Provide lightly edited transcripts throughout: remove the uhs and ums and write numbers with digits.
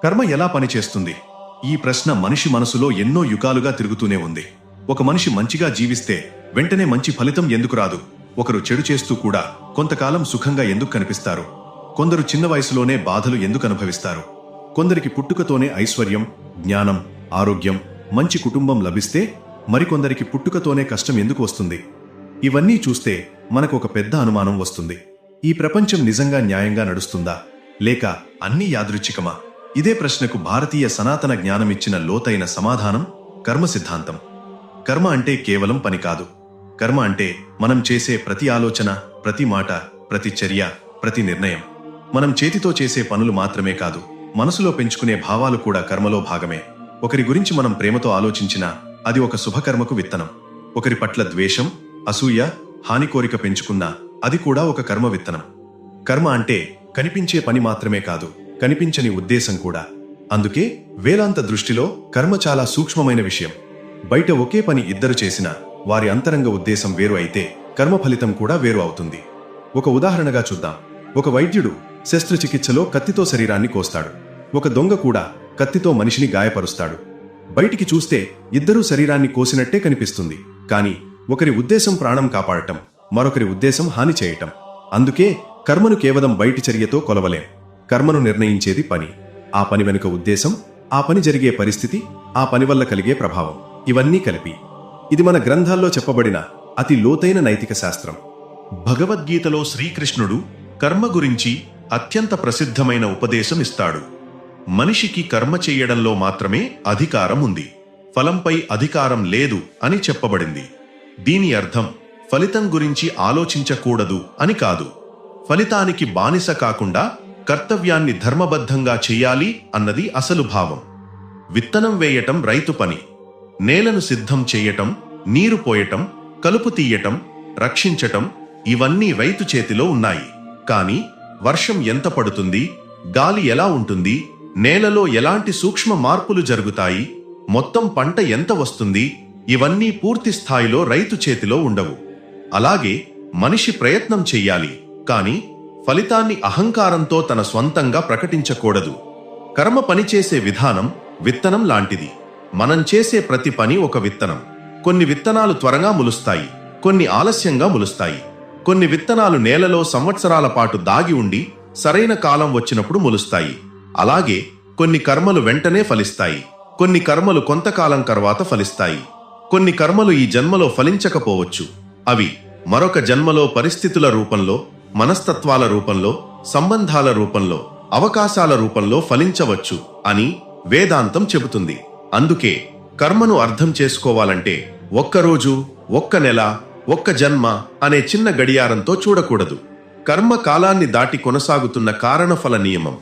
కర్మ ఎలా పనిచేస్తుంది? ఈ ప్రశ్న మనిషి మనసులో ఎన్నో యుగాలుగా తిరుగుతూనే ఉంది. ఒక మనిషి మంచిగా జీవిస్తే వెంటనే మంచి ఫలితం ఎందుకు రాదు? ఒకరు చెడు చేస్తూ కూడా కొంతకాలం సుఖంగా ఎందుకు కనిపిస్తారు? కొందరు చిన్న వయసులోనే బాధలు ఎందుకు అనుభవిస్తారు? కొందరికి పుట్టుకతోనే ఐశ్వర్యం, జ్ఞానం, ఆరోగ్యం, మంచి కుటుంబం లభిస్తే మరికొందరికి పుట్టుకతోనే కష్టం ఎందుకు వస్తుంది? ఇవన్నీ చూస్తే మనకు ఒక పెద్ద అనుమానం వస్తుంది. ఈ ప్రపంచం నిజంగా న్యాయంగా నడుస్తుందా, లేక అన్నీ యాదృచ్ఛికమా? ఇదే ప్రశ్నకు భారతీయ సనాతన జ్ఞానం ఇచ్చిన లోతైన సమాధానం కర్మ సిద్ధాంతం. కర్మ అంటే కేవలం పని కాదు. కర్మ అంటే మనం చేసే ప్రతి ఆలోచన, ప్రతి మాట, ప్రతి చర్య, ప్రతి నిర్ణయం. మనం చేతితో చేసే పనులు మాత్రమే కాదు, మనసులో పెంచుకునే భావాలు కూడా కర్మలో భాగమే. ఒకరి గురించి మనం ప్రేమతో ఆలోచించినా అది ఒక శుభకర్మకు విత్తనం. ఒకరి పట్ల ద్వేషం, అసూయ, హాని కోరిక పెంచుకున్నా అది కూడా ఒక కర్మ విత్తనం. కర్మ అంటే కనిపించే పని మాత్రమే కాదు, కనిపించని ఉద్దేశం కూడా. అందుకే వేదాంత దృష్టిలో కర్మ చాలా సూక్ష్మమైన విషయం. బయట ఒకే పని ఇద్దరు చేసినా వారి అంతరంగ ఉద్దేశం వేరు అయితే కర్మ ఫలితం కూడా వేరు అవుతుంది. ఒక ఉదాహరణగా చూద్దాం. ఒక వైద్యుడు శస్త్రచికిత్సలో కత్తితో శరీరాన్ని కోస్తాడు. ఒక దొంగ కూడా కత్తితో మనిషిని గాయపరుస్తాడు. బయటికి చూస్తే ఇద్దరూ శరీరాన్ని కోసినట్టే కనిపిస్తుంది. కానీ ఒకరి ఉద్దేశం ప్రాణం కాపాడటం, మరొకరి ఉద్దేశం హాని చేయటం. అందుకే కర్మను కేవలం బయటి చర్యతో కొలవలేం. కర్మను నిర్ణయించేది పని. ఆ పని వెనుక ఉద్దేశం, ఆ పని జరిగే పరిస్థితి, ఆ పని వల్ల కలిగే ప్రభావం, ఇవన్నీ కలిపి ఇది మన గ్రంథాల్లో చెప్పబడిన అతి లోతైన నైతిక శాస్త్రం. భగవద్గీతలో శ్రీకృష్ణుడు కర్మ గురించి అత్యంత ప్రసిద్ధమైన ఉపదేశం ఇస్తాడు. మనిషికి కర్మ చెయ్యడంలో మాత్రమే అధికారం ఉంది, ఫలంపై అధికారం లేదు అని చెప్పబడింది. దీని అర్థం ఫలితం గురించి ఆలోచించకూడదు అని కాదు. ఫలితానికి బానిస కాకుండా కర్తవ్యాన్ని ధర్మబద్ధంగా చెయ్యాలి అన్నది అసలు భావం. విత్తనం వేయటం రైతు పని. నేలను సిద్ధం చెయ్యటం, నీరు పోయటం, కలుపు తీయటం, రక్షించటం, ఇవన్నీ రైతు చేతిలో ఉన్నాయి. కానీ వర్షం ఎంత పడుతుంది, గాలి ఎలా ఉంటుంది, నేలలో ఎలాంటి సూక్ష్మ మార్పులు జరుగుతాయి, మొత్తం పంట ఎంత వస్తుంది, ఇవన్నీ పూర్తి స్థాయిలో రైతు చేతిలో ఉండవు. అలాగే మనిషి ప్రయత్నం చెయ్యాలి, కానీ ఫలితాన్ని అహంకారంతో తన స్వంతంగా ప్రకటించకూడదు. కర్మ పనిచేసే విధానం విత్తనం లాంటిది. మనం చేసే ప్రతి పని ఒక విత్తనం. కొన్ని విత్తనాలు త్వరగా మొలుస్తాయి, కొన్ని ఆలస్యంగా మొలుస్తాయి. కొన్ని విత్తనాలు నేలలో సంవత్సరాల పాటు దాగి ఉండి సరైన కాలం వచ్చినప్పుడు మొలుస్తాయి. అలాగే కొన్ని కర్మలు వెంటనే ఫలిస్తాయి, కొన్ని కర్మలు కొంతకాలం తర్వాత ఫలిస్తాయి. కొన్ని కర్మలు ఈ జన్మలో ఫలించకపోవచ్చు. అవి మరొక జన్మలో పరిస్థితుల రూపంలో, మనస్తత్వాల రూపంలో, సంబంధాల రూపంలో, అవకాశాల రూపంలో ఫలించవచ్చు అని వేదాంతం చెబుతుంది. అందుకే కర్మను అర్థం చేసుకోవాలంటే ఒక్కరోజు, ఒక్క నెల, ఒక్క జన్మ అనే చిన్న గడియారంతో చూడకూడదు. కర్మ కాలాన్ని దాటి కొనసాగుతున్న కారణఫల నియమం.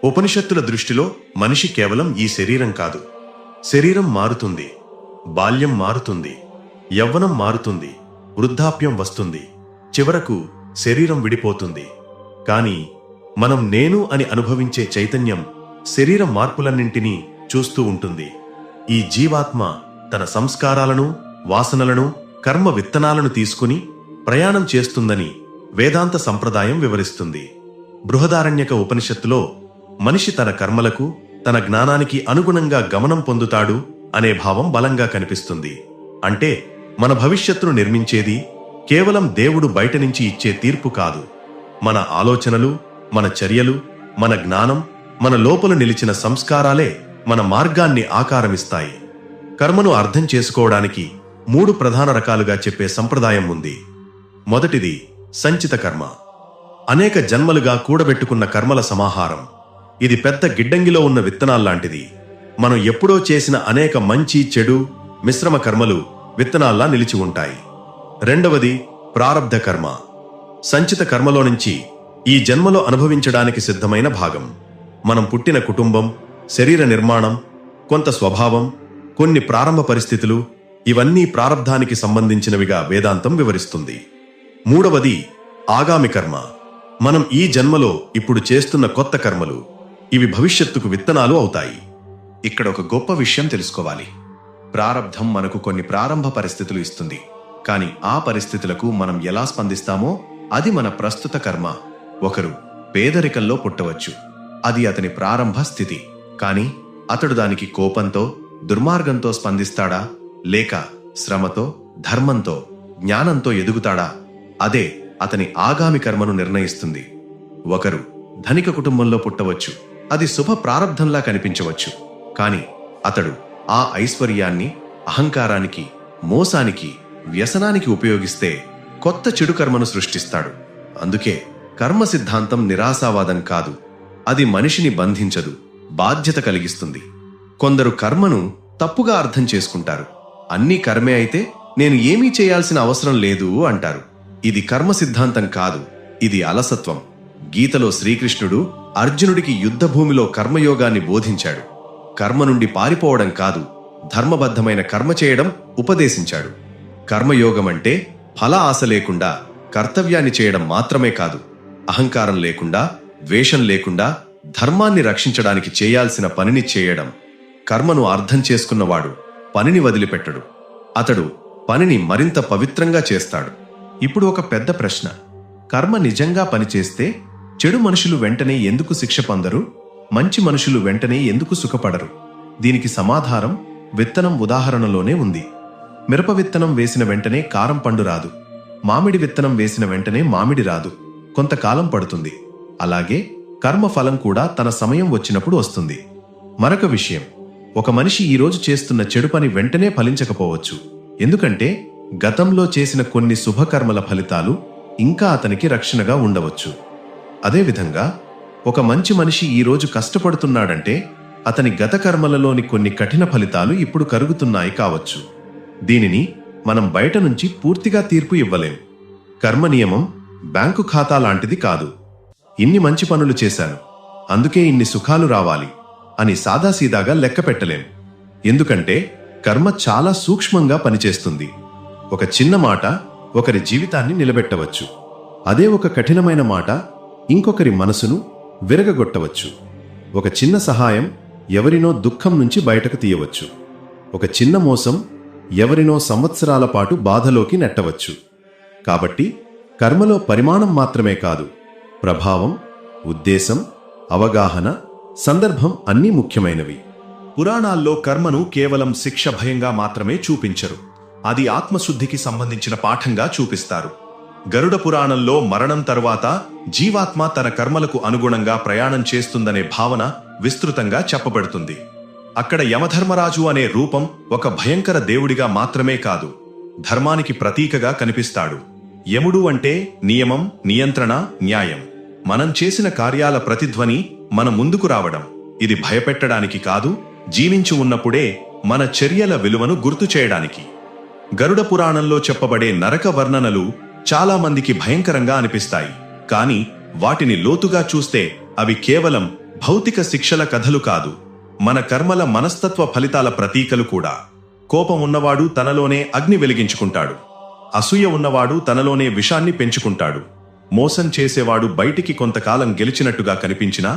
ఉపనిషత్తుల దృష్టిలో మనిషి కేవలం ఈ శరీరం కాదు. శరీరం మారుతుంది, బాల్యం మారుతుంది, యవ్వనం మారుతుంది, వృద్ధాప్యం వస్తుంది, చివరకు శరీరం విడిపోతుంది. కానీ మనం నేను అని అనుభవించే చైతన్యం శరీరం మార్పులన్నింటినీ చూస్తూ ఉంటుంది. ఈ జీవాత్మ తన సంస్కారాలను, వాసనలను, కర్మ విత్తనాలను తీసుకుని ప్రయాణం చేస్తుందని వేదాంత సంప్రదాయం వివరిస్తుంది. బృహదారణ్యక ఉపనిషత్తులో మనిషి తన కర్మలకు, తన జ్ఞానానికి అనుగుణంగా గమనం పొందుతాడు అనే భావం బలంగా కనిపిస్తుంది. అంటే మన భవిష్యత్తును నిర్మించేది కేవలం దేవుడు బయట నుంచి ఇచ్చే తీర్పు కాదు. మన ఆలోచనలు, మన చర్యలు, మన జ్ఞానం, మన లోపల నిలిచిన సంస్కారాలే మన మార్గాన్ని ఆకారమిస్తాయి. కర్మను అర్థం చేసుకోవడానికి 3 ప్రధాన రకాలుగా చెప్పే సంప్రదాయం ఉంది. మొదటిది సంచిత కర్మ. అనేక జన్మలుగా కూడబెట్టుకున్న కర్మల సమాహారం. ఇది పెద్ద గిడ్డంగిలో ఉన్న విత్తనాల్లాంటిది. మనం ఎప్పుడో చేసిన అనేక మంచి, చెడు, మిశ్రమ కర్మలు విత్తనాల్లా నిలిచి ఉంటాయి. రెండవది ప్రారబ్ధ కర్మ. సంచిత కర్మలో నుంచి ఈ జన్మలో అనుభవించడానికి సిద్ధమైన భాగం. మనం పుట్టిన కుటుంబం, శరీర నిర్మాణం, కొంత స్వభావం, కొన్ని ప్రారంభ పరిస్థితులు, ఇవన్నీ ప్రారబ్ధానికి సంబంధించినవిగా వేదాంతం వివరిస్తుంది. మూడవది ఆగామి కర్మ. మనం ఈ జన్మలో ఇప్పుడు చేస్తున్న కొత్త కర్మలు. ఇవి భవిష్యత్తుకు విత్తనాలు అవుతాయి. ఇక్కడ ఒక గొప్ప విషయం తెలుసుకోవాలి. ప్రారబ్ధం మనకు కొన్ని ప్రారంభ పరిస్థితులు ఇస్తుంది. కానీ ఆ పరిస్థితులకు మనం ఎలా స్పందిస్తామో అది మన ప్రస్తుత కర్మ. ఒకరు పేదరికంలో పుట్టవచ్చు, అది అతని ప్రారంభ స్థితి. కాని అతడు దానికి కోపంతో, దుర్మార్గంతో స్పందిస్తాడా, లేక శ్రమతో, ధర్మంతో, జ్ఞానంతో ఎదుగుతాడా? అదే అతని ఆగామి కర్మను నిర్ణయిస్తుంది. ఒకరు ధనిక కుటుంబంలో పుట్టవచ్చు, అది శుభ ప్రారబ్ధంలా కనిపించవచ్చు. కాని అతడు ఆ ఐశ్వర్యాన్ని అహంకారానికి, మోసానికి, వ్యసనానికి ఉపయోగిస్తే కొత్త చెడు కర్మను సృష్టిస్తాడు. అందుకే కర్మ సిద్ధాంతం నిరాశావాదం కాదు. అది మనిషిని బంధించదు, బాధ్యత కలిగిస్తుంది. కొందరు కర్మను తప్పుగా అర్థం చేసుకుంటారు. అన్నీ కర్మే అయితే నేను ఏమీ చేయాల్సిన అవసరం లేదు అంటారు. ఇది కర్మ సిద్ధాంతం కాదు, ఇది అలసత్వం. గీతలో శ్రీకృష్ణుడు అర్జునుడికి యుద్ధభూమిలో కర్మయోగాన్ని బోధించాడు. కర్మ నుండి పారిపోవడం కాదు, ధర్మబద్ధమైన కర్మ చేయడం ఉపదేశించాడు. కర్మయోగమంటే ఫల ఆశ లేకుండా కర్తవ్యాన్ని చేయడం మాత్రమే కాదు, అహంకారం లేకుండా, ద్వేషం లేకుండా ధర్మాన్ని రక్షించడానికి చేయాల్సిన పనిని చేయడం. కర్మను అర్థం చేసుకున్నవాడు పనిని వదిలిపెట్టడు. అతడు పనిని మరింత పవిత్రంగా చేస్తాడు. ఇప్పుడు ఒక పెద్ద ప్రశ్న: కర్మ నిజంగా పనిచేస్తే చెడు మనుషులు వెంటనే ఎందుకు శిక్ష పొందరు? మంచి మనుషులు వెంటనే ఎందుకు సుఖపడరు? దీనికి సమాధానం విత్తనం ఉదాహరణలోనే ఉంది. మిరప విత్తనం వేసిన వెంటనే కారం పండు రాదు. మామిడి విత్తనం వేసిన వెంటనే మామిడి రాదు, కొంతకాలం పడుతుంది. అలాగే కర్మఫలం కూడా తన సమయం వచ్చినప్పుడు వస్తుంది. మరొక విషయం, ఒక మనిషి ఈరోజు చేస్తున్న చెడు పని వెంటనే ఫలించకపోవచ్చు. ఎందుకంటే గతంలో చేసిన కొన్ని శుభకర్మల ఫలితాలు ఇంకా అతనికి రక్షణగా ఉండవచ్చు. అదేవిధంగా ఒక మంచి మనిషి ఈరోజు కష్టపడుతున్నాడంటే అతని గత కర్మలలోని కొన్ని కఠిన ఫలితాలు ఇప్పుడు కరుగుతున్నాయి కావచ్చు. దీనిని మనం బయట నుంచి పూర్తిగా తీర్పు ఇవ్వలేం. కర్మ నియమం బ్యాంకు ఖాతా లాంటిది కాదు. ఇన్ని మంచి పనులు చేశాను, అందుకే ఇన్ని సుఖాలు రావాలి అని సాదాసీదాగా లెక్క పెట్టలేం. ఎందుకంటే కర్మ చాలా సూక్ష్మంగా పనిచేస్తుంది. ఒక చిన్న మాట ఒకరి జీవితాన్ని నిలబెట్టవచ్చు. అదే ఒక కఠినమైన మాట ఇంకొకరి మనసును విరగగొట్టవచ్చు. ఒక చిన్న సహాయం ఎవరినో దుఃఖం నుంచి బయటకు తీయవచ్చు. ఒక చిన్న మోసం ఎవరినో సంవత్సరాల పాటు బాధలోకి నెట్టవచ్చు. కాబట్టి కర్మలో పరిమాణం మాత్రమే కాదు, ప్రభావం, ఉద్దేశం, అవగాహన, సందర్భం అన్నీ ముఖ్యమైనవి. పురాణాల్లో కర్మను కేవలం శిక్ష భయంగా మాత్రమే చూపించరు, అది ఆత్మశుద్ధికి సంబంధించిన పాఠంగా చూపిస్తారు. గరుడ పురాణంలో మరణం తరువాత జీవాత్మ తన కర్మలకు అనుగుణంగా ప్రయాణం చేస్తుందనే భావన విస్తృతంగా చెప్పబడుతుంది. అక్కడ యమధర్మరాజు అనే రూపం ఒక భయంకర దేవుడిగా మాత్రమే కాదు, ధర్మానికి ప్రతీకగా కనిపిస్తాడు. యముడు అంటే నియమం, నియంత్రణ, న్యాయం. మనం చేసిన కార్యాల ప్రతిధ్వని మన ముందుకు రావడం. ఇది భయపెట్టడానికి కాదు, జీవించి ఉన్నప్పుడే మన చర్యల విలువను గుర్తు చేయడానికి. గరుడ పురాణంలో చెప్పబడే నరక వర్ణనలు చాలా మందికి భయంకరంగా అనిపిస్తాయి. కాని వాటిని లోతుగా చూస్తే అవి కేవలం భౌతిక శిక్షల కథలు కాదు, మన కర్మల మనస్తత్వ ఫలితాల ప్రతీకలు కూడా. కోపం ఉన్నవాడు తనలోనే అగ్ని వెలిగించుకుంటాడు. అసూయ ఉన్నవాడు తనలోనే విషాన్ని పెంచుకుంటాడు. మోసం చేసేవాడు బయటికి కొంతకాలం గెలిచినట్టుగా కనిపించినా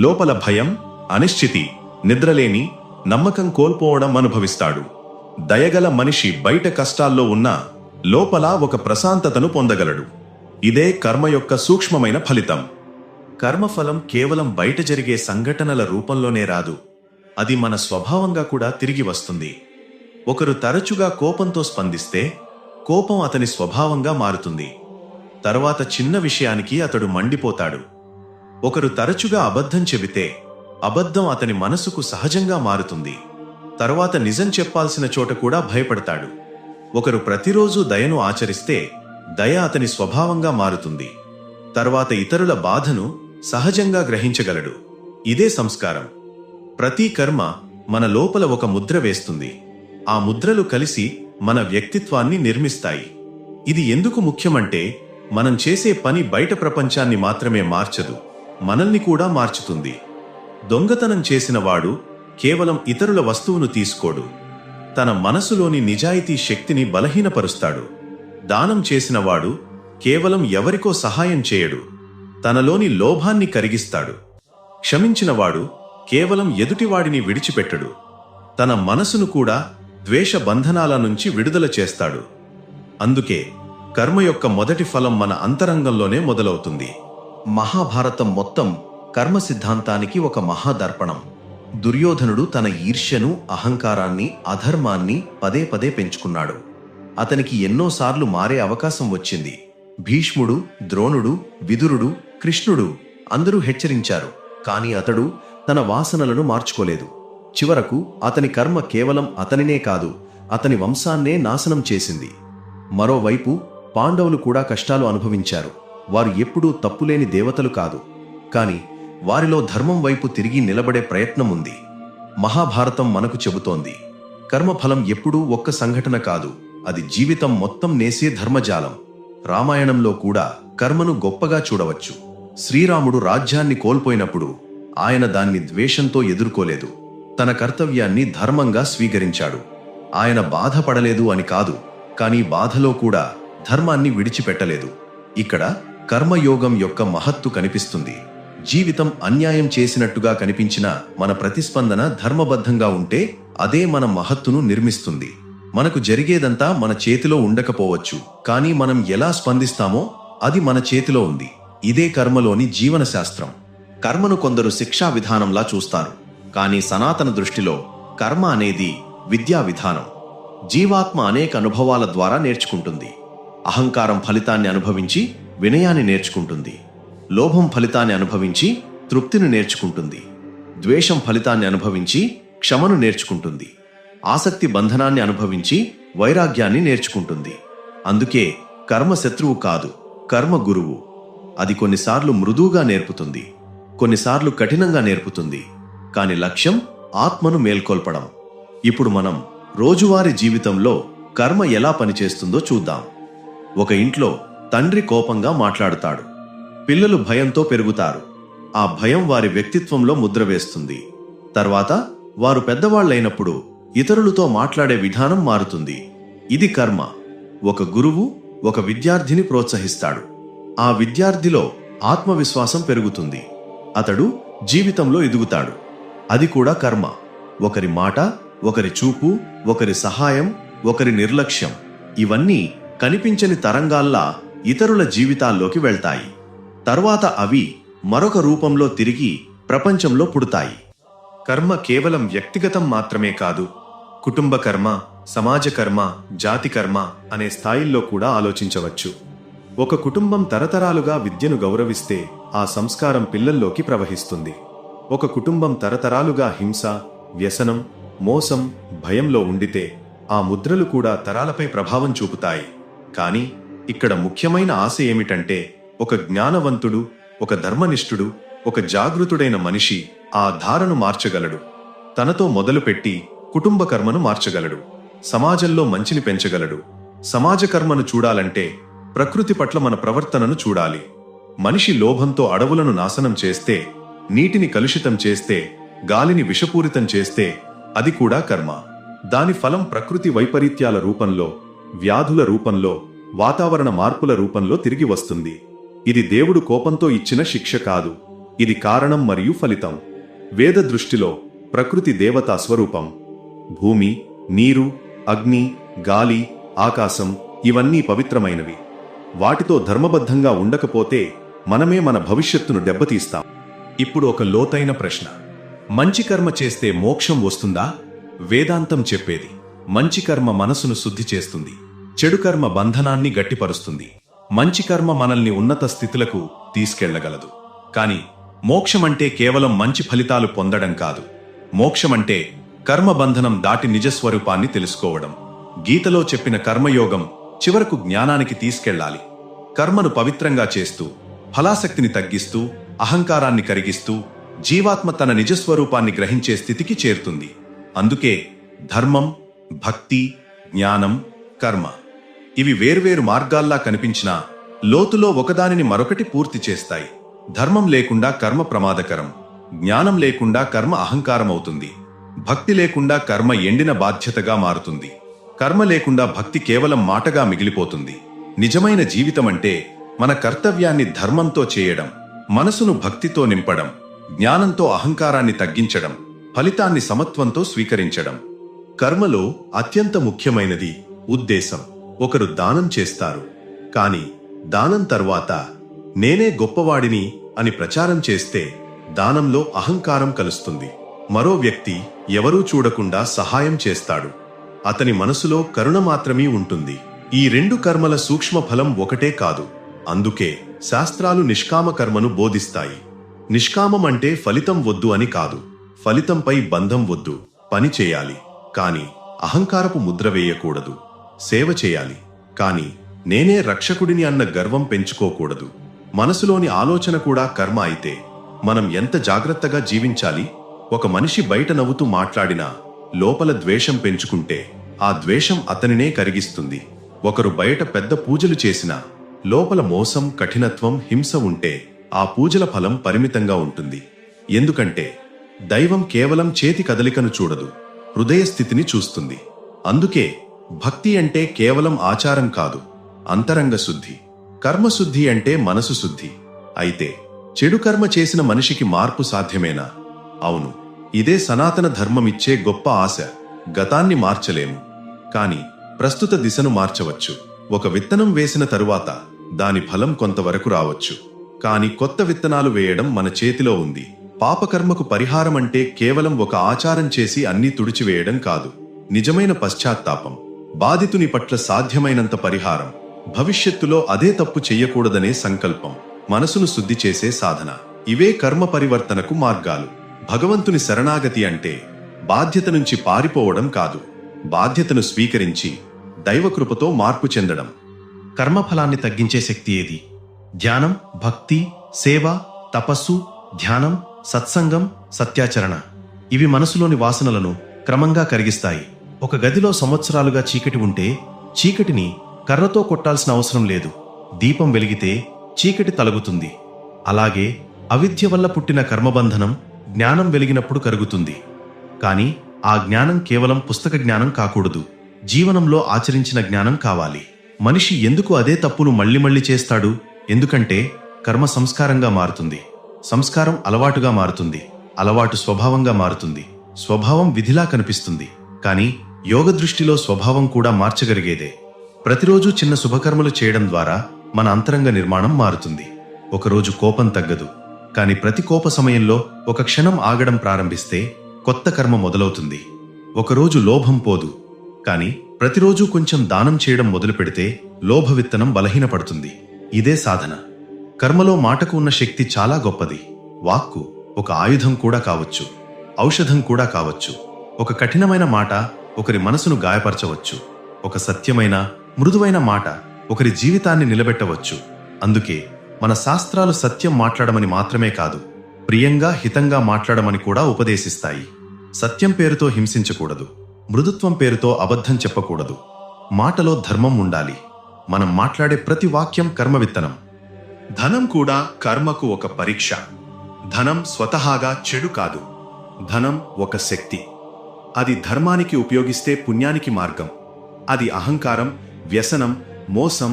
లోపల భయం, అనిశ్చితి, నిద్రలేని, నమ్మకం కోల్పోవడం అనుభవిస్తాడు. దయగల మనిషి బయట కష్టాల్లో ఉన్నా లోపల ఒక ప్రశాంతతను పొందగలడు. ఇదే కర్మ యొక్క సూక్ష్మమైన ఫలితం. కర్మఫలం కేవలం బయట జరిగే సంఘటనల రూపంలోనే రాదు, అది మన స్వభావంగా కూడా తిరిగి వస్తుంది. ఒకరు తరచుగా కోపంతో స్పందిస్తే కోపం అతని స్వభావంగా మారుతుంది. తర్వాత చిన్న విషయానికి అతడు మండిపోతాడు. ఒకరు తరచుగా అబద్ధం చెబితే అబద్ధం అతని మనసుకు సహజంగా మారుతుంది. తర్వాత నిజం చెప్పాల్సిన చోట కూడా భయపడతాడు. ఒకరు ప్రతిరోజు దయను ఆచరిస్తే దయ అతని స్వభావంగా మారుతుంది. తర్వాత ఇతరుల బాధను సహజంగా గ్రహించగలడు. ఇదే సంస్కారం. ప్రతి కర్మ మన లోపల ఒక ముద్ర వేస్తుంది. ఆ ముద్రలు కలిసి మన వ్యక్తిత్వాన్ని నిర్మిస్తాయి. ఇది ఎందుకు ముఖ్యమంటే మనం చేసే పని బయట ప్రపంచాన్ని మాత్రమే మార్చదు, మనల్ని కూడా మార్చుతుంది. దొంగతనం చేసిన వాడు కేవలం ఇతరుల వస్తువును తీసుకోడు, తన మనసులోని నిజాయితీ శక్తిని బలహీనపరుస్తాడు. దానం చేసినవాడు కేవలం ఎవరికో సహాయం చేయడు, తనలోని లోభాన్ని కరిగిస్తాడు. క్షమించినవాడు కేవలం ఎదుటివాడిని విడిచిపెట్టడు, తన మనసును కూడా ద్వేష బంధనాల నుంచి విడుదల చేస్తాడు. అందుకే కర్మ యొక్క మొదటి ఫలం మన అంతరంగంలోనే మొదలవుతుంది. మహాభారతం మొత్తం కర్మ సిద్ధాంతానికి ఒక మహాదర్పణం. దుర్యోధనుడు తన ఈర్ష్యను, అహంకారాన్ని, అధర్మాన్ని పదే పదే పెంచుకున్నాడు. అతనికి ఎన్నోసార్లు మారే అవకాశం వచ్చింది. భీష్ముడు, ద్రోణుడు, విదురుడు, కృష్ణుడు అందరూ హెచ్చరించారు. కాని అతడు తన వాసనలను మార్చుకోలేదు. చివరకు అతని కర్మ కేవలం అతనినే కాదు, అతని వంశాన్నే నాశనం చేసింది. మరోవైపు పాండవులు కూడా కష్టాలు అనుభవించారు. వారు ఎప్పుడూ తప్పులేని దేవతలు కాదు, కాని వారిలో ధర్మం వైపు తిరిగి నిలబడే ప్రయత్నం ఉంది. మహాభారతం మనకు చెబుతోంది, కర్మఫలం ఎప్పుడూ ఒక్క సంఘటన కాదు, అది జీవితం మొత్తం నేసే ధర్మజాలం. రామాయణంలో కూడా కర్మను గొప్పగా చూడవచ్చు. శ్రీరాముడు రాజ్యాన్ని కోల్పోయినప్పుడు ఆయన దాన్ని ద్వేషంతో ఎదుర్కోలేదు. తన కర్తవ్యాన్ని ధర్మంగా స్వీకరించాడు. ఆయన బాధపడలేదు అని కాదు, కానీ బాధలో కూడా ధర్మాన్ని విడిచిపెట్టలేదు. ఇక్కడ కర్మయోగం యొక్క మహత్తు కనిపిస్తుంది. జీవితం అన్యాయం చేసినట్టుగా కనిపించిన మన ప్రతిస్పందన ధర్మబద్ధంగా ఉంటే అదే మన మహత్తును నిర్మిస్తుంది. మనకు జరిగేదంతా మన చేతిలో ఉండకపోవచ్చు, కానీ మనం ఎలా స్పందిస్తామో అది మన చేతిలో ఉంది. ఇదే కర్మలోని జీవన శాస్త్రం. కర్మను కొందరు శిక్షా విధానంలా చూస్తారు, కానీ సనాతన దృష్టిలో కర్మ అనేది విద్యా విధానం. జీవాత్మ అనేక అనుభవాల ద్వారా నేర్చుకుంటుంది. అహంకారం ఫలితాన్ని అనుభవించి వినయాన్ని నేర్చుకుంటుంది. లోభం ఫలితాన్ని అనుభవించి తృప్తిని నేర్చుకుంటుంది. ద్వేషం ఫలితాన్ని అనుభవించి క్షమను నేర్చుకుంటుంది. ఆసక్తి బంధనాన్ని అనుభవించి వైరాగ్యాన్ని నేర్చుకుంటుంది. అందుకే కర్మ శత్రువు కాదు, కర్మ గురువు. అది కొన్నిసార్లు మృదువుగా నేర్పుతుంది, కొన్నిసార్లు కఠినంగా నేర్పుతుంది, కాని లక్ష్యం ఆత్మను మేల్కొల్పడం. ఇప్పుడు మనం రోజువారీ జీవితంలో కర్మ ఎలా పనిచేస్తుందో చూద్దాం. ఒక ఇంట్లో తండ్రి కోపంగా మాట్లాడుతాడు. పిల్లలు భయంతో పెరుగుతారు. ఆ భయం వారి వ్యక్తిత్వంలో ముద్ర వేస్తుంది. తర్వాత వారు పెద్దవాళ్లైనప్పుడు ఇతరులతో మాట్లాడే విధానం మారుతుంది. ఇది కర్మ. ఒక గురువు ఒక విద్యార్థిని ప్రోత్సహిస్తాడు. ఆ విద్యార్థిలో ఆత్మవిశ్వాసం పెరుగుతుంది. అతడు జీవితంలో ఎదుగుతాడు. అది కూడా కర్మ. ఒకరి మాట, ఒకరి చూపు, ఒకరి సహాయం, ఒకరి నిర్లక్ష్యం, ఇవన్నీ కనిపించని తరంగాల్లా ఇతరుల జీవితాల్లోకి వెళ్తాయి. తర్వాత అవి మరొక రూపంలో తిరిగి ప్రపంచంలో పుడతాయి. కర్మ కేవలం వ్యక్తిగతం మాత్రమే కాదు, కుటుంబ కర్మ, సమాజ కర్మ, జాతి కర్మ అనే స్థాయిల్లో కూడా ఆలోచించవచ్చు. ఒక కుటుంబం తరతరాలుగా విద్యను గౌరవిస్తే ఆ సంస్కారం పిల్లల్లోకి ప్రవహిస్తుంది. ఒక కుటుంబం తరతరాలుగా హింస, వ్యసనం, మోసం, భయంలో ఉండితే ఆ ముద్రలు కూడా తరాలపై ప్రభావం చూపుతాయి. కానీ ఇక్కడ ముఖ్యమైన ఆశ ఏమిటంటే, ఒక జ్ఞానవంతుడు, ఒక ధర్మనిష్ఠుడు, ఒక జాగృతుడైన మనిషి ఆ ధారను మార్చగలడు. తనతో మొదలుపెట్టి కుటుంబ కర్మను మార్చగలడు, సమాజంలో మంచిని పెంచగలడు. సమాజ కర్మను చూడాలంటే ప్రకృతి పట్ల మన ప్రవర్తనను చూడాలి. మనిషి లోభంతో అడవులను నాశనం చేస్తే, నీటిని కలుషితం చేస్తే, గాలిని విషపూరితం చేస్తే అది కూడా కర్మ. దాని ఫలం ప్రకృతి వైపరీత్యాల రూపంలో, వ్యాధుల రూపంలో, వాతావరణ మార్పుల రూపంలో తిరిగి వస్తుంది. ఇది దేవుడు కోపంతో ఇచ్చిన శిక్ష కాదు, ఇది కారణం మరియు ఫలితం. వేద దృష్టిలో ప్రకృతి దేవతా స్వరూపం. భూమి, నీరు, అగ్ని, గాలి, ఆకాశం ఇవన్నీ పవిత్రమైనవి. వాటితో ధర్మబద్ధంగా ఉండకపోతే మనమే మన భవిష్యత్తును దెబ్బతీస్తాం. ఇప్పుడు ఒక లోతైన ప్రశ్న: మంచి కర్మ చేస్తే మోక్షం వస్తుందా? వేదాంతం చెప్పేది, మంచి కర్మ మనసును శుద్ధి చేస్తుంది, చెడు కర్మ బంధనాన్ని గట్టిపరుస్తుంది. మంచి కర్మ మనల్ని ఉన్నత స్థితులకు తీసుకెళ్లగలదు. కాని మోక్షమంటే కేవలం మంచి ఫలితాలు పొందడం కాదు. మోక్షమంటే కర్మబంధనం దాటి నిజస్వరూపాన్ని తెలుసుకోవడం. గీతలో చెప్పిన కర్మయోగం చివరకు జ్ఞానానికి తీసుకెళ్లాలి. కర్మను పవిత్రంగా చేస్తూ, ఫలాసక్తిని తగ్గిస్తూ, అహంకారాన్ని కరిగిస్తూ జీవాత్మ తన నిజస్వరూపాన్ని గ్రహించే స్థితికి చేరుతుంది. అందుకే ధర్మం, భక్తి, జ్ఞానం, కర్మ ఇవి వేర్వేరు మార్గాల్లా కనిపించినా లోతులో ఒకదానిని మరొకటి పూర్తి చేస్తాయి. ధర్మం లేకుండా కర్మ ప్రమాదకరం, జ్ఞానం లేకుండా కర్మ అహంకారం అవుతుంది, భక్తి లేకుండా కర్మ ఎండిన బాధ్యతగా మారుతుంది, కర్మ లేకుండా భక్తి కేవలం మాటగా మిగిలిపోతుంది. నిజమైన జీవితమంటే మన కర్తవ్యాన్ని ధర్మంతో చేయడం, మనసును భక్తితో నింపడం, జ్ఞానంతో అహంకారాన్ని తగ్గించడం, ఫలితాన్ని సమత్వంతో స్వీకరించడం. కర్మలో అత్యంత ముఖ్యమైనది ఉద్దేశం. ఒకరు దానం చేస్తారు, కాని దానం తర్వాత నేనే గొప్పవాడిని అని ప్రచారం చేస్తే దానంలో అహంకారం కలుస్తుంది. మరో వ్యక్తి ఎవరూ చూడకుండా సహాయం చేస్తాడు. అతని మనసులో కరుణ మాత్రమే ఉంటుంది. ఈ రెండు కర్మల సూక్ష్మ ఫలం ఒకటే కాదు. అందుకే శాస్త్రాలు నిష్కామ కర్మను బోధిస్తాయి. నిష్కామం అంటే ఫలితం వద్దు అని కాదు. ఫలితంపై బంధం వద్దు. పని చేయాలి, కాని అహంకారపు ముద్ర వేయకూడదు. సేవ చేయాలి, కాని నేనే రక్షకుడిని అన్న గర్వం పెంచుకోకూడదు. మనసులోని ఆలోచన కూడా కర్మ అయితే మనం ఎంత జాగ్రత్తగా జీవించాలి. ఒక మనిషి బయట నవ్వుతూ మాట్లాడినా లోపల ద్వేషం పెంచుకుంటే ఆ ద్వేషం అతనినే కరిగిస్తుంది. ఒకరు బయట పెద్ద పూజలు చేసినా లోపల మోసం, కఠినత్వం, హింస ఉంటే ఆ పూజల ఫలం పరిమితంగా ఉంటుంది. ఎందుకంటే దైవం కేవలం చేతి కదలికను చూడదు, హృదయ స్థితిని చూస్తుంది. అందుకే భక్తి అంటే కేవలం ఆచారం కాదు, అంతరంగ శుద్ధి. కర్మశుద్ధి అంటే మనసు శుద్ధి. అయితే చెడు కర్మ చేసిన మనిషికి మార్పు సాధ్యమేనా? అవును, ఇదే సనాతన ధర్మమిచ్చే గొప్ప ఆశ. గతాన్ని మార్చలేము, కాని ప్రస్తుత దిశను మార్చవచ్చు. ఒక విత్తనం వేసిన తరువాత దాని ఫలం కొంతవరకు రావచ్చు, కాని కొత్త విత్తనాలు వేయడం మన చేతిలో ఉంది. పాపకర్మకు పరిహారం అంటే కేవలం ఒక ఆచారం చేసి అన్నీ తుడిచివేయడం కాదు. నిజమైన పశ్చాత్తాపం, బాధితుని పట్ల సాధ్యమైనంత పరిహారం, భవిష్యత్తులో అదే తప్పు చెయ్యకూడదనే సంకల్పం, మనసును శుద్ధి చేసే సాధన. ఇవే కర్మ పరివర్తనకు మార్గాలు. భగవంతుని శరణాగతి అంటే బాధ్యత నుంచి పారిపోవడం కాదు, బాధ్యతను స్వీకరించి దైవకృపతో మార్పు చెందడం. కర్మఫలాన్ని తగ్గించే శక్తి ఏది? ధ్యానం, భక్తి, సేవ, తపస్సు, ధ్యానం, సత్సంగం, సత్యాచరణ. ఇవి మనసులోని వాసనలను క్రమంగా కరిగిస్తాయి. ఒక గదిలో సంవత్సరాలుగా చీకటి ఉంటే చీకటిని కర్రతో కొట్టాల్సిన అవసరం లేదు. దీపం వెలిగితే చీకటి తొలగుతుంది. అలాగే అవిద్య వల్ల పుట్టిన కర్మబంధనం జ్ఞానం వెలిగినప్పుడు కరుగుతుంది. కాని ఆ జ్ఞానం కేవలం పుస్తక జ్ఞానం కాకూడదు, జీవనంలో ఆచరించిన జ్ఞానం కావాలి. మనిషి ఎందుకు అదే తప్పును మళ్ళీ మళ్ళీ చేస్తాడు? ఎందుకంటే కర్మ సంస్కారంగా మారుతుంది, సంస్కారం అలవాటుగా మారుతుంది, అలవాటు స్వభావంగా మారుతుంది, స్వభావం విధిలా కనిపిస్తుంది. కాని యోగ దృష్టిలో స్వభావం కూడా మార్చగలిగేదే. ప్రతిరోజు చిన్న శుభకర్మలు చేయడం ద్వారా మన అంతరంగ నిర్మాణం మారుతుంది. ఒకరోజు కోపం తగ్గదు, కాని ప్రతి కోప సమయంలో ఒక క్షణం ఆగడం ప్రారంభిస్తే కొత్త కర్మ మొదలవుతుంది. ఒకరోజు లోభం పోదు, కాని ప్రతిరోజు కొంచెం దానం చేయడం మొదలు పెడితే లోభ విత్తనం బలహీనపడుతుంది. ఇదే సాధన. కర్మలో మాటకు ఉన్న శక్తి చాలా గొప్పది. వాక్కు ఒక ఆయుధం కూడా కావచ్చు, ఔషధం కూడా కావచ్చు. ఒక కఠినమైన మాట ఒకరి మనసును గాయపరచవచ్చు. ఒక సత్యమైన, మృదువైన మాట ఒకరి జీవితాన్ని నిలబెట్టవచ్చు. అందుకే మన శాస్త్రాలు సత్యం మాట్లాడమని మాత్రమే కాదు, ప్రియంగా, హితంగా మాట్లాడమని కూడా ఉపదేశిస్తాయి. సత్యం పేరుతో హింసించకూడదు, మృదుత్వం పేరుతో అబద్ధం చెప్పకూడదు. మాటలో ధర్మం ఉండాలి. మనం మాట్లాడే ప్రతి వాక్యం కర్మ విత్తనం. ధనం కూడా కర్మకు ఒక పరీక్ష. ధనం స్వతహాగా చెడు కాదు. ధనం ఒక శక్తి. అది ధర్మానికి ఉపయోగిస్తే పుణ్యానికి మార్గం. అది అహంకారం, వ్యసనం, మోసం,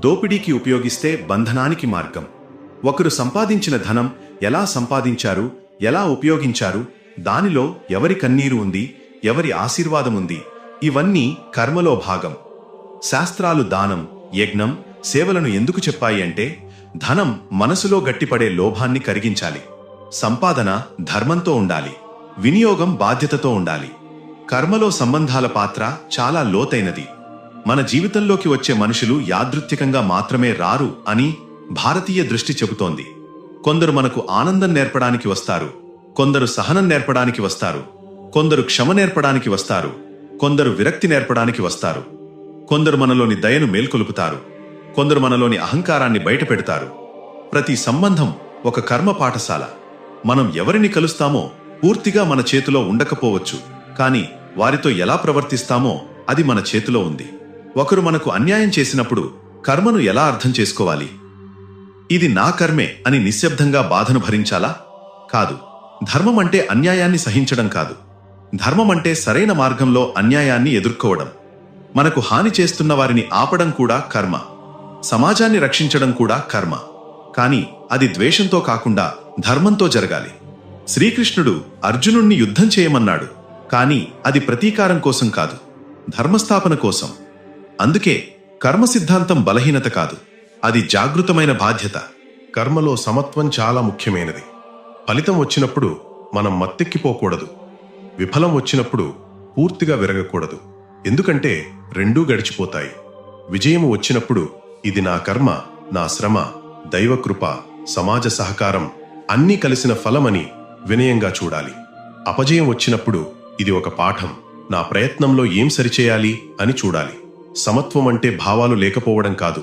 దోపిడీకి ఉపయోగిస్తే బంధనానికి మార్గం. ఒకరు సంపాదించిన ధనం ఎలా సంపాదించారు, ఎలా ఉపయోగించారు, దానిలో ఎవరి కన్నీరు ఉంది, ఎవరి ఆశీర్వాదం ఉంది, ఇవన్నీ కర్మలో భాగం. శాస్త్రాలు దానం, యజ్ఞం, సేవలను ఎందుకు చెప్పాయి అంటే ధనం మనసులో గట్టిపడే లోభాన్ని కరిగించాలి. సంపాదన ధర్మంతో ఉండాలి, వినియోగం బాధ్యతతో ఉండాలి. కర్మలో సంబంధాల పాత్ర చాలా లోతైనది. మన జీవితంలోకి వచ్చే మనుషులు యాదృచ్ఛికంగా మాత్రమే రారు అని భారతీయ దృష్టి చెబుతోంది. కొందరు మనకు ఆనందం నేర్పడానికి వస్తారు, కొందరు సహనం నేర్పడానికి వస్తారు, కొందరు క్షమ నేర్పడానికి వస్తారు, కొందరు విరక్తి నేర్పడానికి వస్తారు. కొందరు మనలోని దయను మేల్కొలుపుతారు, కొందరు మనలోని అహంకారాన్ని బయటపెడతారు. ప్రతి సంబంధం ఒక కర్మ పాఠశాల. మనం ఎవరిని కలుస్తామో పూర్తిగా మన చేతిలో ఉండకపోవచ్చు, కానీ వారితో ఎలా ప్రవర్తిస్తామో అది మన చేతిలో ఉంది. ఒకరు మనకు అన్యాయం చేసినప్పుడు కర్మను ఎలా అర్థం చేసుకోవాలి? ఇది నా కర్మే అని నిశ్శబ్దంగా బాధను భరించాలా? కాదు. ధర్మం అంటే అన్యాయాన్ని సహించడం కాదు. ధర్మం అంటే సరైన మార్గంలో అన్యాయాన్ని ఎదుర్కోవడం. మనకు హాని చేస్తున్న వారిని ఆపడం కూడా కర్మ. సమాజాన్ని రక్షించడం కూడా కర్మ. కానీ అది ద్వేషంతో కాకుండా ధర్మంతో జరగాలి. శ్రీకృష్ణుడు అర్జునుణ్ణి యుద్ధం చేయమన్నాడు, కానీ అది ప్రతీకారం కోసం కాదు, ధర్మస్థాపన కోసం. అందుకే కర్మ సిద్ధాంతం బలహీనత కాదు, అది జాగృతమైన బాధ్యత. కర్మలో సమత్వం చాలా ముఖ్యమైనది. ఫలితం వచ్చినప్పుడు మనం మత్తెక్కిపోకూడదు. విఫలం వచ్చినప్పుడు పూర్తిగా విరగకూడదు, ఎందుకంటే రెండూ గడిచిపోతాయి. విజయము వచ్చినప్పుడు ఇది నా కర్మ, నా శ్రమ, దైవకృప, సమాజ సహకారం అన్నీ కలిసిన ఫలమని వినయంగా చూడాలి. అపజయం వచ్చినప్పుడు ఇది ఒక పాఠం, నా ప్రయత్నంలో ఏం సరిచేయాలి అని చూడాలి. సమత్వం అంటే భావాలు లేకపోవడం కాదు,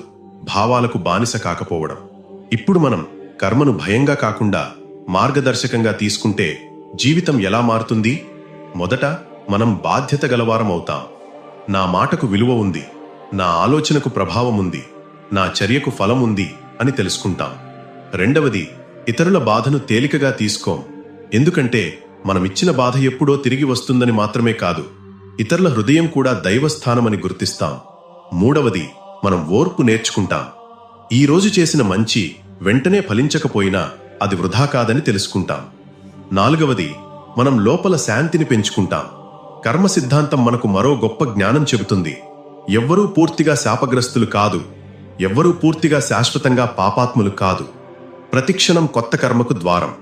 భావాలకు బానిస కాకపోవడం. ఇప్పుడు మనం కర్మను భయంగా కాకుండా మార్గదర్శకంగా తీసుకుంటే జీవితం ఎలా మారుతుంది? మొదట మనం బాధ్యత గలవారం అవుతాం. నా మాటకు విలువ ఉంది, నా ఆలోచనకు ప్రభావం ఉంది, నా చర్యకు ఫలం ఉంది అని తెలుసుకుంటాం. రెండవది, ఇతరుల బాధను తేలికగా తీసుకోం. ఎందుకంటే మనమిచ్చిన బాధ ఎప్పుడో తిరిగి వస్తుందని మాత్రమే కాదు, ఇతరుల హృదయం కూడా దైవస్థానమని గుర్తిస్తాం. మూడవది, మనం ఓర్పు నేర్చుకుంటాం. ఈ రోజు చేసిన మంచి వెంటనే ఫలించకపోయినా అది వృధా కాదని తెలుసుకుంటాం. నాలుగవది, మనం లోపల శాంతిని పెంచుకుంటాం. కర్మ సిద్ధాంతం మనకు మరో గొప్ప జ్ఞానం చెబుతుంది. ఎవ్వరూ పూర్తిగా శాపగ్రస్తులు కాదు, ఎవ్వరూ పూర్తిగా శాశ్వతంగా పాపాత్ములు కాదు. ప్రతిక్షణం కొత్త కర్మకు ద్వారం.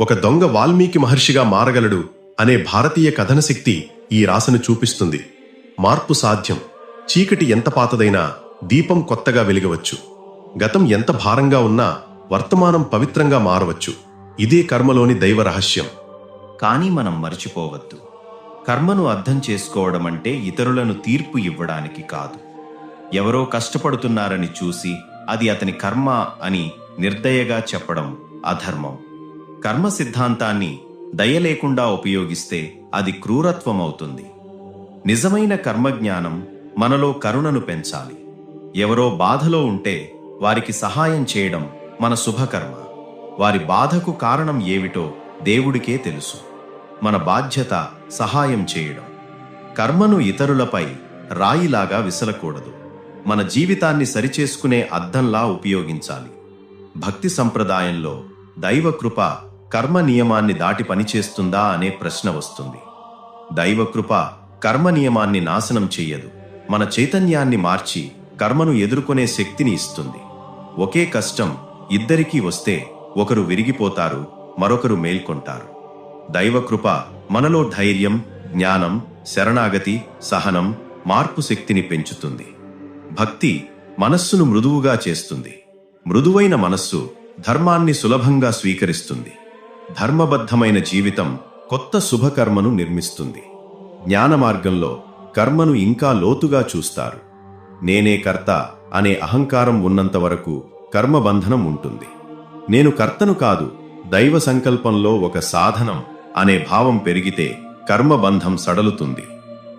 ఒక దొంగ వాల్మీకి మహర్షిగా మారగలడు అనే భారతీయ కథన శక్తి ఈ రాశను చూపిస్తుంది. మార్పు సాధ్యం. చీకటి ఎంత పాతదైనా దీపం కొత్తగా వెలిగవచ్చు. గతం ఎంత భారంగా ఉన్నా వర్తమానం పవిత్రంగా మారవచ్చు. ఇదే కర్మలోని దైవ రహస్యం. కానీ మనం మర్చిపోవద్దు, కర్మను అర్థం చేసుకోవడం అంటే ఇతరులను తీర్పు ఇవ్వడానికి కాదు. ఎవరో కష్టపడుతున్నారని చూసి అది అతని కర్మ అని నిర్దయగా చెప్పడం అధర్మం. కర్మ సిద్ధాంతాన్ని దయ లేకుండా ఉపయోగిస్తే అది క్రూరత్వం అవుతుంది. నిజమైన కర్మజ్ఞానం మనలో కరుణను పెంచాలి. ఎవరో బాధలో ఉంటే వారికి సహాయం చేయడం మన శుభకర్మ. వారి బాధకు కారణం ఏమిటో దేవుడికే తెలుసు. మన బాధ్యత సహాయం చేయడం. కర్మను ఇతరులపై రాయిలాగా విసలకూడదు. మన జీవితాన్ని సరిచేసుకునే అద్దంలా ఉపయోగించాలి. భక్తి సంప్రదాయంలో దైవకృప కర్మ నియమాన్ని దాటి పనిచేస్తుందా అనే ప్రశ్న వస్తుంది. దైవకృప కర్మ నియమాన్ని నాశనం చెయ్యదు, మన చైతన్యాన్ని మార్చి కర్మను ఎదుర్కొనే శక్తిని ఇస్తుంది. ఒకే కష్టం ఇద్దరికీ వస్తే ఒకరు విరిగిపోతారు, మరొకరు మేల్కొంటారు. దైవకృప మనలో ధైర్యం, జ్ఞానం, శరణాగతి, సహనం, మార్పు శక్తిని పెంచుతుంది. భక్తి మనస్సును మృదువుగా చేస్తుంది. మృదువైన మనస్సు ధర్మాన్ని సులభంగా స్వీకరిస్తుంది. ధర్మబద్ధమైన జీవితం కొత్త శుభకర్మను నిర్మిస్తుంది. జ్ఞాన మార్గంలో కర్మను ఇంకా లోతుగా చూస్తారు. నేనే కర్త అనే అహంకారం ఉన్నంత వరకు కర్మబంధనం ఉంటుంది. నేను కర్తను కాదు, దైవ సంకల్పంలో ఒక సాధనం అనే భావం పెరిగితే కర్మబంధం సడలుతుంది.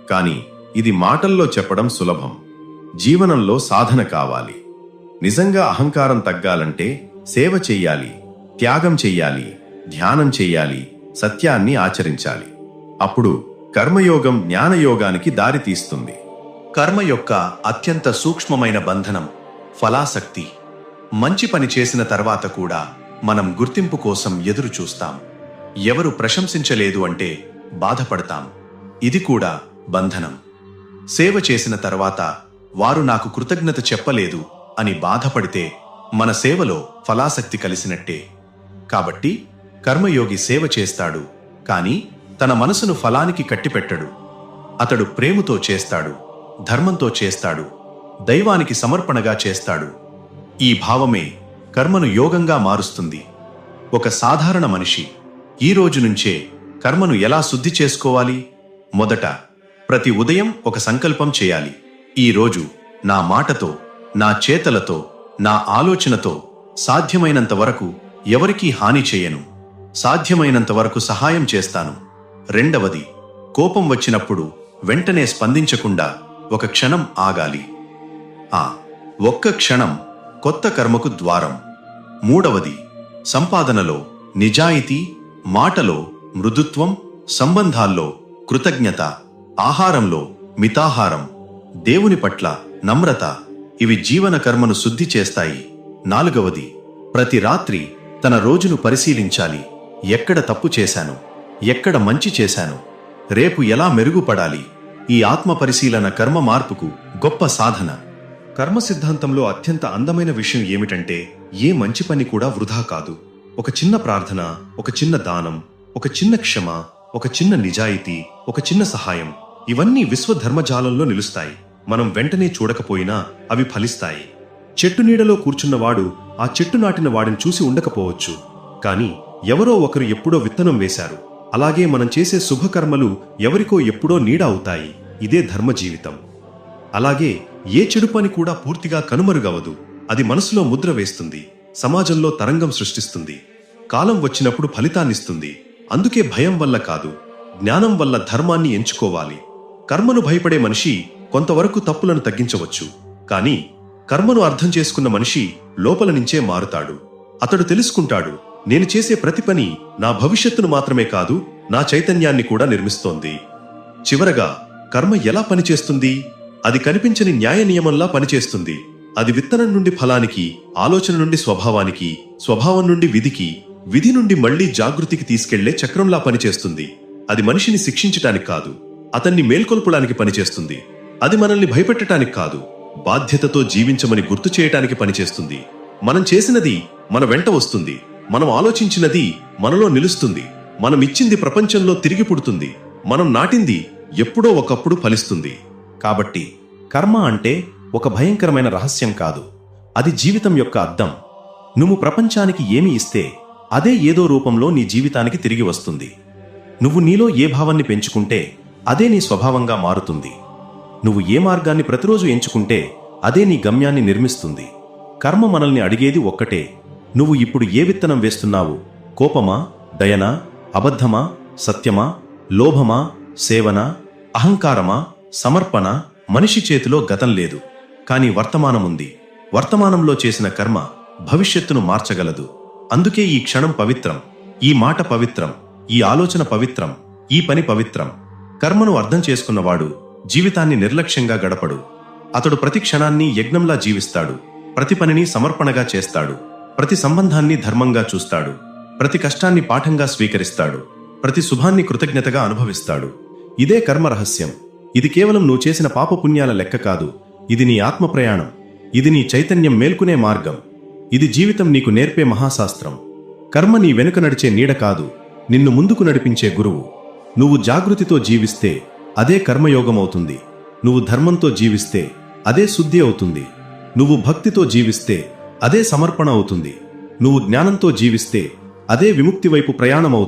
కాని ఇది మాటల్లో చెప్పడం సులభం, జీవనంలో సాధన కావాలి. నిజంగా అహంకారం తగ్గాలంటే సేవ చెయ్యాలి, త్యాగం చెయ్యాలి, ధ్యానం చెయ్యాలి, సత్యాన్ని ఆచరించాలి. అప్పుడు కర్మయోగం జ్ఞానయోగానికి దారితీస్తుంది. కర్మ యొక్క అత్యంత సూక్ష్మమైన బంధనం ఫలాసక్తి. మంచి పని చేసిన తర్వాత కూడా మనం గుర్తింపు కోసం ఎదురు చూస్తాం. ఎవరు ప్రశంసించలేదు అంటే బాధపడతాం. ఇది కూడా బంధనం. సేవ చేసిన తర్వాత వారు నాకు కృతజ్ఞత చెప్పలేదు అని బాధపడితే మన సేవలో ఫలాసక్తి కలిసినట్టే. కాబట్టి కర్మయోగి సేవ చేస్తాడు, కాని తన మనసును ఫలానికి కట్టిపెట్టడు. అతడు ప్రేమతో చేస్తాడు, ధర్మంతో చేస్తాడు, దైవానికి సమర్పణగా చేస్తాడు. ఈ భావమే కర్మను యోగంగా మారుస్తుంది. ఒక సాధారణ మనిషి ఈ రోజు నుంచే కర్మను ఎలా శుద్ధి చేసుకోవాలి? మొదట ప్రతి ఉదయం ఒక సంకల్పం చేయాలి. ఈ రోజు నా మాటతో, నా చేతలతో, నా ఆలోచనతో సాధ్యమైనంత వరకు ఎవరికీ హాని చేయను, సాధ్యమైనంత వరకు సహాయం చేస్తాను. రెండవది, కోపం వచ్చినప్పుడు వెంటనే స్పందించకుండా ఒక క్షణం ఆగాలి. ఆ ఒక్క క్షణం కొత్త కర్మకు ద్వారం. మూడవది, సంపాదనలో నిజాయితీ, మాటలో మృదుత్వం, సంబంధాల్లో కృతజ్ఞత, ఆహారంలో మితాహారం, దేవుని పట్ల నమ్రత. ఇవి జీవన కర్మను శుద్ధి చేస్తాయి. నాలుగవది, ప్రతి రాత్రి తన రోజును పరిశీలించాలి. ఎక్కడ తప్పు చేశాను, ఎక్కడ మంచి చేశాను, రేపు ఎలా మెరుగుపడాలి? ఈ ఆత్మ పరిశీలన కర్మ మార్పుకు గొప్ప సాధన. కర్మ సిద్ధాంతంలో అత్యంత అందమైన విషయం ఏమిటంటే ఏ మంచి పని కూడా వృధా కాదు. ఒక చిన్న ప్రార్థన, ఒక చిన్న దానం, ఒక చిన్న క్షమ, ఒక చిన్న నిజాయితీ, ఒక చిన్న సహాయం, ఇవన్నీ విశ్వధర్మజాలంలో నిలుస్తాయి. మనం వెంటనే చూడకపోయినా అవి ఫలిస్తాయి. చెట్టు నీడలో కూర్చున్నవాడు ఆ చెట్టు నాటిన వాడిని చూసి ఉండకపోవచ్చు, కాని ఎవరో ఒకరు ఎప్పుడో విత్తనం వేశారు. అలాగే మనం చేసే శుభకర్మలు ఎవరికో ఎప్పుడో నీడ అవుతాయి. ఇదే ధర్మ జీవితం. అలాగే ఏ చెడు పని కూడా పూర్తిగా కనుమరుగవదు. అది మనసులో ముద్ర వేస్తుంది, సమాజంలో తరంగం సృష్టిస్తుంది, కాలం వచ్చినప్పుడు ఫలితాన్నిస్తుంది. అందుకే భయం వల్ల కాదు, జ్ఞానం వల్ల ధర్మాన్ని ఎంచుకోవాలి. కర్మను భయపడే మనిషి కొంతవరకు తప్పులను తగ్గించవచ్చు, కానీ కర్మను అర్థం చేసుకున్న మనిషి లోపల నుంచే మారుతాడు. అతడు తెలుసుకుంటాడు, నేను చేసే ప్రతి పని నా భవిష్యత్తును మాత్రమే కాదు, నా చైతన్యాన్ని కూడా నిర్మిస్తోంది. చివరగా కర్మ ఎలా పనిచేస్తుంది? అది కనిపించని న్యాయ నియమంలా పనిచేస్తుంది. అది విత్తనం నుండి ఫలానికి, ఆలోచన నుండి స్వభావానికి, స్వభావం నుండి విధికి, విధి నుండి మళ్లీ జాగృతికి తీసుకెళ్లే చక్రంలా పనిచేస్తుంది. అది మనిషిని శిక్షించటానికి కాదు, అతన్ని మేల్కొల్పడానికి పనిచేస్తుంది. అది మనల్ని భయపెట్టడానికి కాదు, బాధ్యతతో జీవించమని గుర్తు చేయటానికి పనిచేస్తుంది. మనం చేసినది మన వెంట వస్తుంది, మనం ఆలోచించినది మనలో నిలుస్తుంది, మనమిచ్చింది ప్రపంచంలో తిరిగి పుడుతుంది, మనం నాటింది ఎప్పుడో ఒకప్పుడు ఫలిస్తుంది. కాబట్టి కర్మ అంటే ఒక భయంకరమైన రహస్యం కాదు, అది జీవితం యొక్క అద్దం. నువ్వు ప్రపంచానికి ఏమి ఇస్తే అదే ఏదో రూపంలో నీ జీవితానికి తిరిగి వస్తుంది. నువ్వు నీలో ఏ భావాన్ని పెంచుకుంటే అదే నీ స్వభావంగా మారుతుంది. నువ్వు ఏ మార్గాన్ని ప్రతిరోజు ఎంచుకుంటే అదే నీ గమ్యాన్ని నిర్మిస్తుంది. కర్మ మనల్ని అడిగేది ఒక్కటే, నువ్వు ఇప్పుడు ఏ విత్తనం వేస్తున్నావు? కోపమా, దయనా, అబద్ధమా, సత్యమా, లోభమా, సేవనా, అహంకారమా, సమర్పణ? మనిషి చేతిలో గతం లేదు, కానీ వర్తమానముంది. వర్తమానంలో చేసిన కర్మ భవిష్యత్తును మార్చగలదు. అందుకే ఈ క్షణం పవిత్రం, ఈ మాట పవిత్రం, ఈ ఆలోచన పవిత్రం, ఈ పని పవిత్రం. కర్మను అర్థం చేసుకున్నవాడు జీవితాన్ని నిర్లక్ష్యంగా గడపడు. అతడు ప్రతి క్షణాన్ని యజ్ఞంలా జీవిస్తాడు, ప్రతి పనిని సమర్పణగా చేస్తాడు, ప్రతి సంబంధాన్ని ధర్మంగా చూస్తాడు, ప్రతి కష్టాన్ని పాఠంగా స్వీకరిస్తాడు, ప్రతి శుభాన్ని కృతజ్ఞతగా అనుభవిస్తాడు. ఇదే కర్మ రహస్యం. ఇది కేవలం నువ్వు చేసిన పాపపుణ్యాల లెక్క కాదు, ఇది నీ ఆత్మ ప్రయాణం, ఇది నీ చైతన్యం మేల్కునే మార్గం, ఇది జీవితం నీకు నేర్పే మహాశాస్త్రం. కర్మ నీ వెనుక నడిచే నీడ కాదు, నిన్ను ముందుకు నడిపించే గురువు. నువ్వు జాగృతితో జీవిస్తే అదే కర్మయోగమవుతుంది. నువ్వు ధర్మంతో జీవిస్తే అదే శుద్ధి అవుతుంది. నువ్వు భక్తితో జీవిస్తే అదే సమర్పణ అవుతుంది. నువ్వు జ్ఞానంతో జీవిస్తే అదే విముక్తి వైపు ప్రయాణమవుతుంది.